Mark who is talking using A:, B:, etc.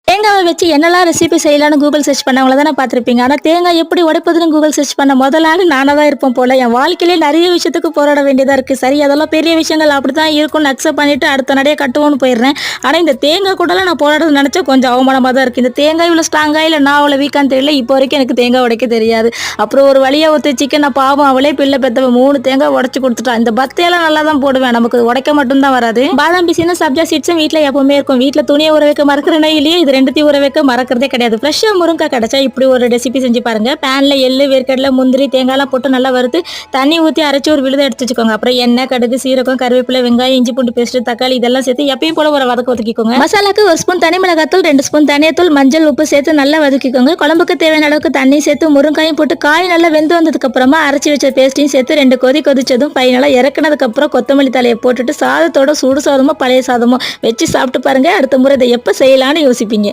A: தேங்காவை வச்சு என்னெல்லாம் ரெசிபி செய்யலாம்னு கூகுள் சர்ச் பண்ணவங்கள தானே பார்த்துருப்பீங்க. ஆனால் தேங்காய் எப்படி உடைப்பதுன்னு கூகுள் சர்ச் பண்ண முதல் ஆள் நானாக தான் இருப்பேன் போல. என் வாழ்க்கையிலே நிறைய விஷயத்துக்கு போராட வேண்டியதாக இருக்குது. சரி, அதெல்லாம் பெரிய விஷயங்கள் அப்படி தான் இருக்கும்னு அக்செப்ட் பண்ணிவிட்டு அடுத்த நடையை கட்டுவோன்னு போயிடுறேன். ஆனால் இந்த தேங்காய் கூடலாம் நான் போராடுறது நினச்சா கொஞ்சம் அவமானமாக தான் இருக்குது. இந்த தேங்காய் இவ்வளோ ஸ்ட்ராங்காக இல்லை நான் அவ்வளோ வீக்கான்னு தெரியல. இப்போ வரைக்கும் எனக்கு தேங்காய் உடைக்க தெரியாது. அப்புறம் ஒரு வழியாக ஒருத்தர் சிக்கன் நான் பாவம் அவளே பிள்ளை பெற்றவன் 3 தேங்காய் உடச்சி கொடுத்துட்டா. இந்த பத்தையெல்லாம் நல்லா தான் போடுவேன், நமக்கு உடைக்க மட்டும்தான் வராது. பாதாம் பிசினும் சப்ஜா சீட்ஸும் வீட்டில் எப்பவுமே இருக்கும். வீட்டில் துணியை ஊற வைக்க மறக்கிறேனே இல்லையே, இது ரெண்டுத்தையும் ஊற வைக்க மறக்கிறதே கிடையாது. ஃப்ரெஷ்ஷாக முருங்காய் கிடைச்சா இப்படி ஒரு ரெசிபி செஞ்சு பாருங்க. பேனில் எள்ளு, வேர்க்கடலை, முந்திரி, தேங்காய்லாம் போட்டு நல்லா வறுத்து தண்ணி ஊற்றி அரைச்சி ஒரு விழுதை எடுத்து வச்சுக்கோங்க. அப்புறம் எண்ணெய், கடுகு, சீரகம், கருவேப்பிலை, வெங்காயம், இஞ்சி பூண்டு பேஸ்ட், தக்காளி இதெல்லாம் சேர்த்து எப்பயும் போல ஒரு வதக்கிக்கோங்க. மசாலாக்கு 1 ஸ்பூன் தனி மிளகாத்தூள், 2 ஸ்பூன் தனியாத்தூள், மஞ்சள், உப்பு சேர்த்து நல்லா வதக்கிக்கோங்க. குழம்புக்கு தேவையான அளவுக்கு தண்ணி சேர்த்து முருங்காயும் போட்டு காய் நல்லா வெந்து வந்ததுக்கு அப்புறமா அரைச்சி வச்ச பேஸ்ட்டையும் சேர்த்து 2 கொதி கொதிச்சதும் ஃபைனலாக இறக்குனதுக்கு அப்புறம் கொத்தமல்லி தலையை போட்டுட்டு சாதத்தோட சுடு சாதமோ பழைய சாதமோ வச்சு சாப்பிட்டு பாருங்க. அடுத்த முறை இதை எப்போ செய்யலான்னு யோசிப்பீங்க.